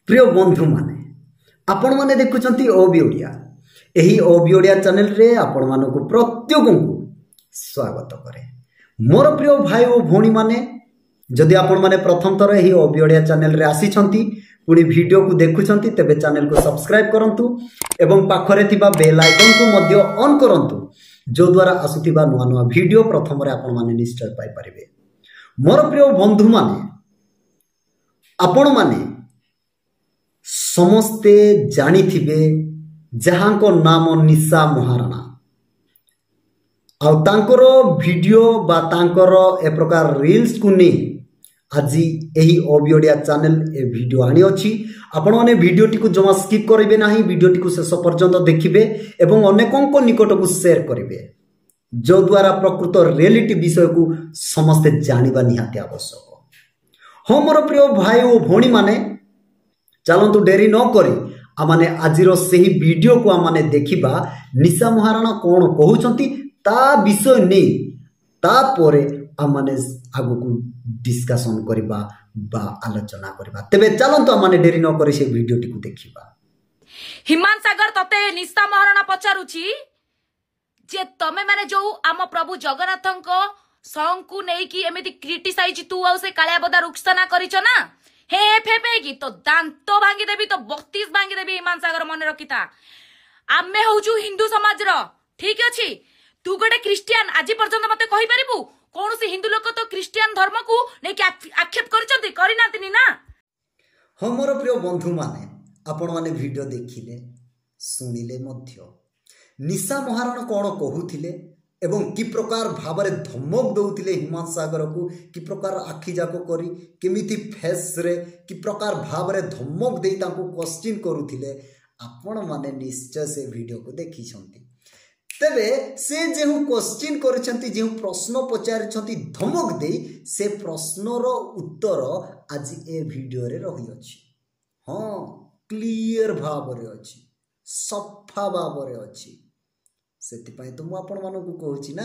प्रिय बंधु माने आपण माने देखुचंती ओबी ओडिया एही ओबी ओडिया चैनल रे आपण मानको प्रत्येक को स्वागत करे। मोर प्रिय भाई और भौणी माने जदि आपण माने प्रथम थर एही ओबी ओडिया चैनल रे आसी छंती पुणी वीडियो को देखुचंती तेबे चैनल को सब्सक्राइब करंतु एवं पाखरे थिबा बेल आइकन को मध्य ऑन करंतु जो द्वारा आसुथिबा नुआ नुआ वीडियो प्रथम रे आपण माने निश्चय पाई परिबे। मोर प्रिय बंधु माने आपण माने समस्ते जानी थिबे जहां को नाम निशा महाराणा आउ तांकर वीडियो बा तांकर ए प्रकार रील्स को नहीं आज यही ओबी ओडिया चैनल ए वीडियो आनी अछि। आपण माने वीडियो टी को जमा स्किप करिवे नाही, वीडियो टी को शेष पर्यंत देखिबे एवं अनेकों को निकट को शेयर करिवे जो द्वारा प्रकृत रियलिटी विषय को समस्ते जानिबा निहाती आवश्यक। हो मोर प्रिय भाई और भौणी माने चलतु डेरी न करी आमाने आजिरो सेही वीडियो को आमाने देखिबा निशा महाराणा कौन कहउछंती ता विषय नहीं तापरे आमाने आगु को डिस्कशन करिबा बा आलोचना करिबा। तेबे चलतु आमाने डेरी न करी से वीडियो टी को देखिबा। हिमान सागर तते निशा महाराणा पचारुची जे तमे माने जो आम प्रभु जगन्नाथंको सॉन्ग को नै कि एमिति क्रिटिसाइज तू आ से कालिया बदा रुक्सना करिछ ना हे फेपेगी तो दांत भांगी देवी तो 32 भांगी देवी। हिमान सागर मन रखिता आमे होजु हिंदू समाज रो ठीक अछि। तू गोटे क्रिश्चियन आज पर्यंत मते कहि परिबु कोन से हिंदू लोक तो क्रिश्चियन धर्म को नै कि आक्षेप करिसंती करिनातिनी ना। हो मोर प्रिय बंधु माने आपण माने वीडियो देखिले सुनिले मध्य निशा महाराणा कौन कहूथिले एवं कि प्रकार भावरे धमक दौथिले हिमान सागर को कि प्रकार आखि जाको करी केमिति फेस रे कि प्रकार भावरे धमक देई ताको क्वेश्चन करूथिले आपण माने निश्चय से वीडियो को देखि छंती। तबे से जेहु क्वेश्चन करिसंती जेहु प्रश्न पचारिसंती धमक देई से प्रश्नर उत्तर आज ए वीडियो रे रही अछि। हां क्लियर भावरे अछि सफा भावरे अछि सेतिपाई तो मु आपण मानकु कहूची ना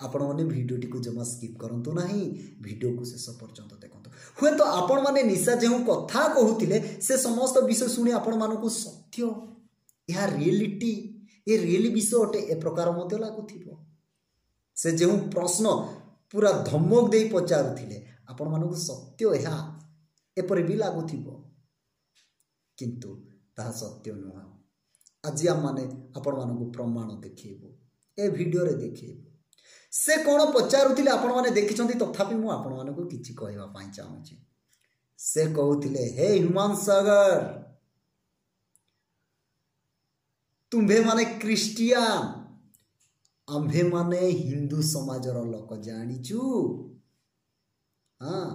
आपण माने वीडियो टी को जमा स्किप करंतु नाही वीडियो को शेष पर्यंत देखंतु। हुए तो आपण माने निशा जेहु कथा कहूतिले से समस्त विषय सुनी आपण मानकु सत्य या रियलिटी ए रियली विषय अटे ए प्रकार मते लागुथिबो। से जेहु प्रश्न पूरा धमक देई पचारुथिले आपण मानकु सत्य या एपरि भी लागुथिबो किंतु ता सत्य नुहा। आज आम माने आपण मानकु प्रमाण देखिबो ए वीडियो रे देखिबो से कोन पचारुथिले आपण माने देखिछंती तथापि मु आपण मानकु किछि कहबा पई चाहूची। से कहउथिले हे हिमान सागर तुम्भे माने क्रिश्चियन आम्भे माने हिंदू समाजर लोक जानिचु। हां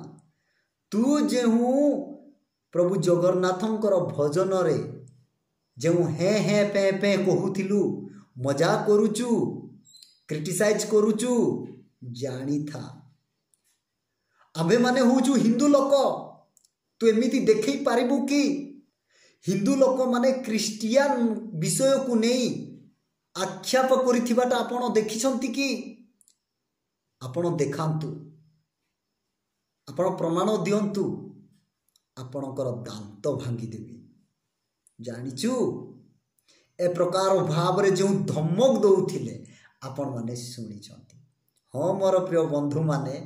तू जेहु प्रभु जगन्नाथंकर भजन रे जो हे हे पे पे कहूथिलु मजाक करूचु क्रिटिसाइज करूचु जानी था आबे माने होचु हिंदू लोक तू एमिति देखै पारिबु कि हिंदू लोक माने क्रिश्चियन विषय को नहीं आक्षेप करिथिबाटा आपण देखिछंती कि आपण देखांतु आपण प्रमाण दियंतु आपणकर दांत भांगी देबी जानिचु ए प्रकार भाव रे जो धमक दौथिले आपण माने सुनी छंती। हां मोर प्रिय बंधु माने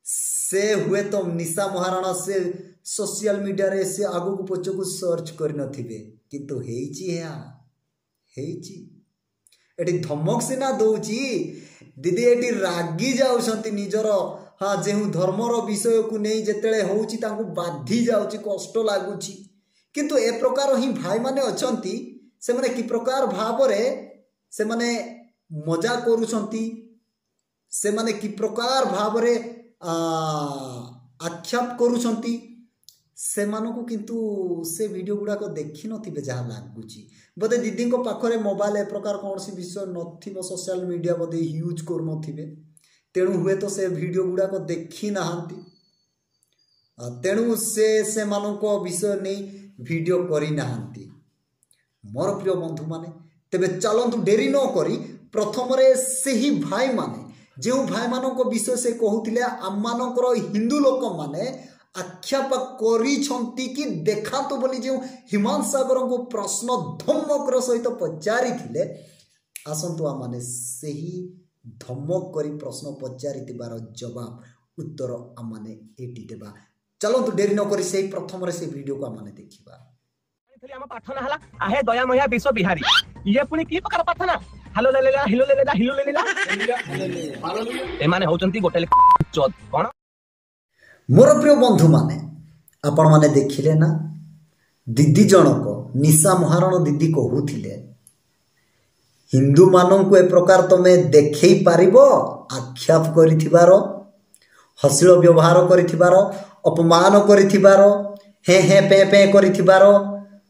से हुए तो निशा महाराणा से सोशल मीडिया रे से आगु को पछ को सर्च कर नथिबे किंतु हेची है हेची एटी धमक से ना दउची दीदी एटी रागी जाउछंती निजर हां जेहु धर्मर विषय को नै जेतेले होउची तांको बाधी जाउची कष्ट लागुची किंतु ए प्रकार ही भाई माने अछंती से माने कि प्रकार भाव रे से माने मजा करूछंती से माने कि प्रकार भाव रे आक्षेप करूछंती से मानको किंतु से वीडियो गुडा को देखि नथिबे जहा लागुची बदे दीदी को पाखरे मोबाइल ए प्रकार कोनसी विषय नथिबो सोशल मीडिया बदे यूज कर नथिबे तेणु हुए तो से वीडियो गुडा को देखि नाहंती तेणु से मानको विषय नहीं वीडियो करी नाहंती। मोर प्रिय बंधु माने तेबे चलंतु डेरी न करी प्रथम रे सेही भाई माने जो भाई मानको विषय से कहूतिले आम मानकर हिंदू लोक माने आक्षेप करिछंती कि देखातो बोली जो हिमांशु सागर को प्रश्न धमकर सहित पचारि थिले आसंतु आमाने सही धमक करी प्रश्न पचारि तिबार जवाब उत्तर आमाने एटी देबा। चलंतु डेरी न करी से प्रथम रे से वीडियो को आमाने देखिबा। हम प्रार्थना हला आहे दया मया विश्व बिहारी ये पुनी की प्रकार प्रार्थना हालो ले लेला हिलो ले लेला हिलो ले लेला ए माने होचंती गोटे चोद कोन मोर प्रिय बंधु माने आपण माने देखिले ना दीदी जनक निशा महारण दीदी कहूथिले हिंदू मानन को ए प्रकार तमे देखै पारिबो आक्षेप करिथिबार हसिल व्यवहार करिथिबार अपमान करिथिबार हे हे पे पे करिथिबार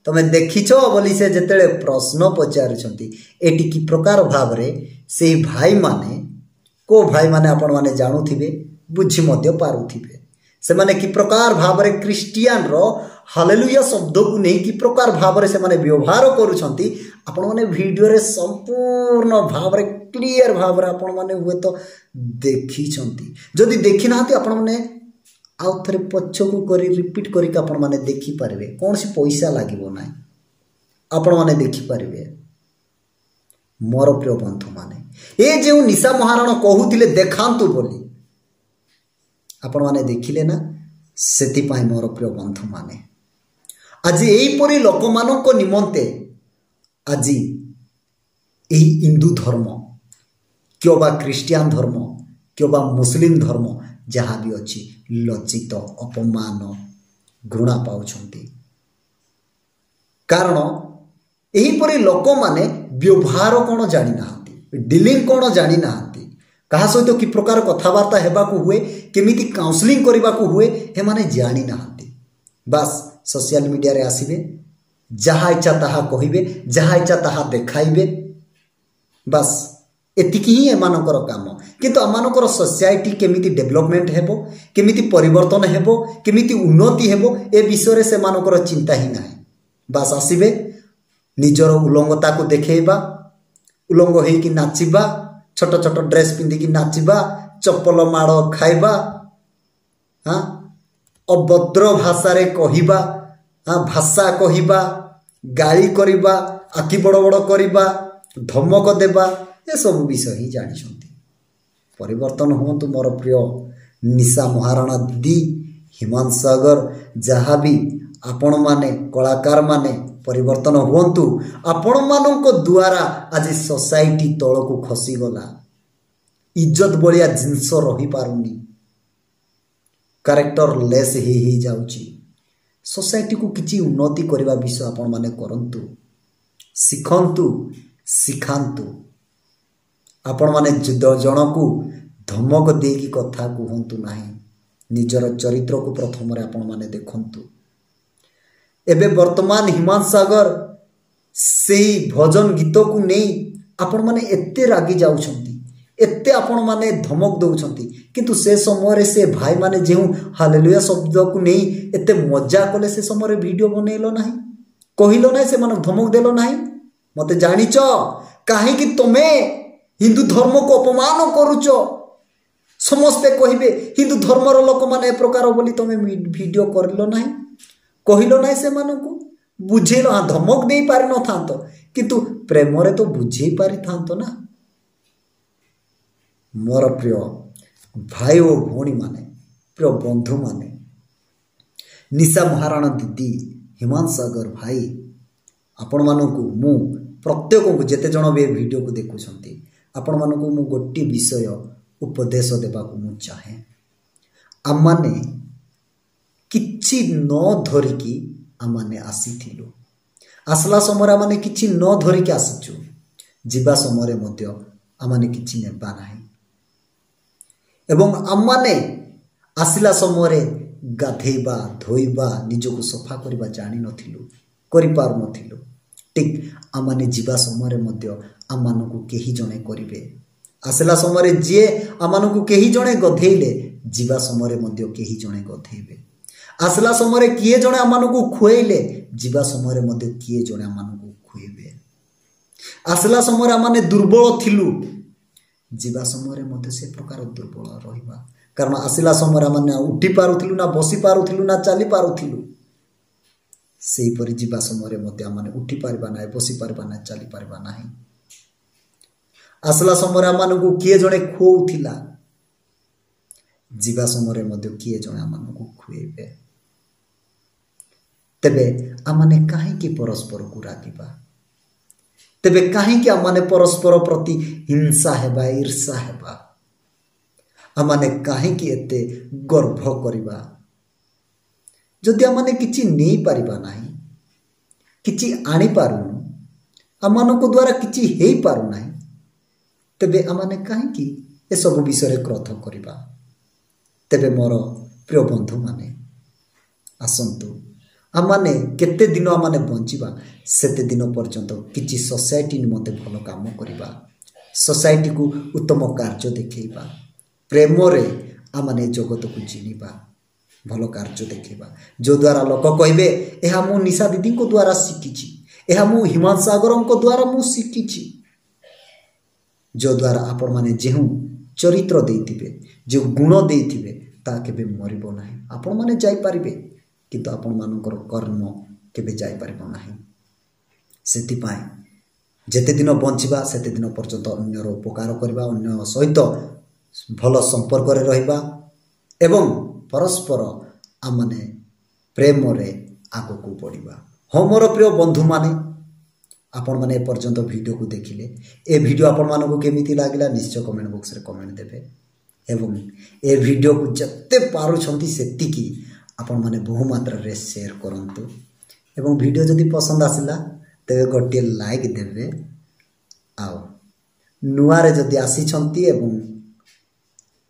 तमे देखिछ बोली से जेतेले प्रश्न पचारुछंती एटी की प्रकार भाव रे से भाई माने को भाई माने आपण माने जानुथिबे बुझी मध्य पारुथिबे से माने की प्रकार भाव रे क्रिश्चियन रो हालेलुया शब्द को नहीं की प्रकार भाव रे से माने व्यवहार करूछंती आपण माने वीडियो रे संपूर्ण भाव रे क्लियर भाव रे आपण माने हुए तो देखिछंती जदी देखि नाहती आपण माने आउ थरे पछकु करी रिपीट करी का आपण माने देखि पारबे कोन से पैसा लागिबो नै आपण माने देखि पारबे। मोर प्रिय बंधु माने ए जे निशा महाराण कहूतिले देखांतु बोली आपण माने देखिले ना सेति पाई मोर प्रिय बंधु माने आज एई परी लोक मानक निमंते आज एई हिंदू धर्म क्यों बा क्रिश्चियन धर्म क्यों बा मुस्लिम धर्म जहाँ भी अच्छी लज्जित अपमान घृणा पाउछंती कारण एहीपरि लोक माने व्यवहार कौन जानी नाहंती डीलिंग कौन जानी नाहंती कहा सहित कि प्रकार कथबार्ता हेबाकू हुए केमिति काउंसलिंग करबाकू हुए हे माने जानी नाहंती बस सोशल मीडिया रे आसीबे जहाँ इच्छा ताहा कहिबे जहाँ इच्छा ताहा देखाइबे बस एतिकी ही एमानकर काम किंतु आमानकर सोसाइटी केमिति डेवलपमेंट हेबो केमिति परिवर्तन हेबो केमिति उन्नति हेबो ए विषय रे सेमानकर चिंता ही नाही बस आसीबे निजर उलंगता को देखेबा उलंग हेई कि नाचिबा छोट छोट ड्रेस पिंदी कि नाचिबा चप्पल माड़ खाइबा हां अभद्र भाषा रे कहिबा भाषा कहिबा गाली करिबा आखि बड़ बड़ करिबा धमक देबा ये सब विषय ही जानी परिवर्तन हुंतु मोर प्रिय निशा महाराणा दीदी हिमांशु सागर जहाँ भी आपण माने कलाकार माने परिवर्तन हुंतु आपण मानक द्वारा आज सोसाइटी तल को खसी गला इज्जत बलिया जिनस रही पारुनी कैरेक्टर लेस ही जाउची सोसाइटी को किछि उन्नति करबा विषय आपण माने करंतु सिखंतु सिखांतु आपण माने जन को धमक देकी कथा कहतु नाही निजर चरित्र को प्रथम रे आपण माने देखंतु एबे वर्तमान हिमांशु सागर से भजन गीत को नहीं आपण माने एते रागी जाउछंती एते आपण माने धमक दउछंती किंतु से समय रे से भाई माने जेउ हालेलुया शब्द को नहीं एते मजा कले से समय रे वीडियो बनेलो नाही कहिलो नाही से माने धमक देलो नाही मते जानिचो काहे कि तमे हिंदू धर्म को अपमान करुच समस्ते कहिबे हिंदू धर्मर लोक माने प्रकार बोली तमे वीडियो करलो नाही कहिलो नाही से मानको बुझेलो हां धमक देई पारि न थांतो किंतु प्रेम रे तो बुझेई पारि थांतो ना। मोर प्रिय भाई ओ भौणी माने प्रिय बंधु माने निशा महाराणा दीदी हिमांशु सागर भाई आपण मानकु मु प्रत्येक को जेते जण बे वीडियो को देखुछंती आपण मानकु मु गोटी विषय उपदेश देबा को मु चाहे आमाने किछि न धरिकी आमाने आसीथिलु आसला समय आमाने किछि न धरिकी आसीचु जीवा समय मध्य आमाने किछि नेबा नाही एवं आमाने आसिला समय गाधेबा धोइबा निजको सफा करबा जानि नथिलु करि पार नथिलु ठीक आमाने जीवा समय मध्य आमानकु केही जणे करिवे आसला समय जे आमानकु केही जणे गधेइले जीवा समय मध्य केही जणे गधेइबे आसला समय किए जणे आमानकु खुएइले जीवा समय मध्य किए जणे आमानकु खुएबे आसला समय आमाने दुर्बल थिलु जीवा समय मध्य से प्रकार दुर्बल रहिबा कारण आसला समय आम उठी पारुथिलु ना बसी पारुथिलु ना चली पारुथिलु सेहीपरि जीवा समय आम उठी पारिबा ना बसी पारिबा ना चली पारिबा नाही आसला समय आम किए जड़े खुआउथिला जीवा समय किए जड़े आम खुएबे तेबे आमने कहीं परस्पर को रागिबा तेबे कहीं आमने परस्पर प्रति हिंसा हेबा ईर्षा हेबा आमने कहीं एते गर्भ करिबा जदि आमने किछि नहीं पारिबा नाही किछि आनी पारुनु आमनको द्वारा किछि हेई पारु नाही तेबे आमने कहीं ए सब विषय क्रोध करिबा तेबे मोर प्रिय बंधु माने आसंतु आमने केते दिन आमने बंचिबा सेते दिन पर्यंत किछि सोसाइटी निमते भलो काम करिबा सोसाइटी को उत्तम कार्य देखैबा प्रेम रे आमने जगत को जिनिबा भलो कार्य देखैबा जो द्वारा लोक कहबे एहा मु निशा दीदी को द्वारा शिखिछि एहा मु हिमांशु सागर को द्वारा मु शिखिछि जो द्वारा आपण माने जेहु चरित्र देइथिबे जो गुण देइथिबे ता केबे मरिबो नाही आपण माने जाई परिबे किंतु आपण मानकर कर्म केबे जाई परिबो नाही सेति पाए जेते दिन बंचिबा सेते दिन पर्यंत अन्यर उपकार करबा अन्य सहित भल संपर्क रे रहिबा एवं परस्पर आमने प्रेम रे आगो को बढ़िबा हो मोर प्रिय बंधु माने आपण माने पर्यंत वीडियो को देखिले ए वीडियो आपण मानको केमिति लागिला निश्चय कमेंट बॉक्स रे कमेंट देबे एवं ए वीडियो को जत्ते पारु छंती सेति की आपण माने बहु मात्रा रे शेयर करंतु एवं वीडियो जदि पसंद आसिला तेबे गोटे लाइक देबे आउ नुआ रे जदि आसी छंती एवं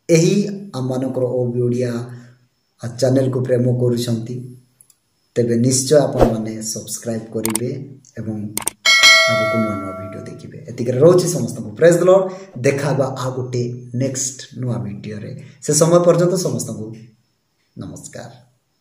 एही आमानकर ओडिया चैनल को प्रेम करूछंती तेबे निश्चय आपण माने सब्सक्राइब करिवे एवं आगो नुआ नुआ वीडियो देखिबे एतिके रोची समस्त को प्रेज द लॉर्ड देखाबा आ गोटे नेक्स्ट नुआ वीडियो रे से समय पर्यंत समस्त को नमस्कार।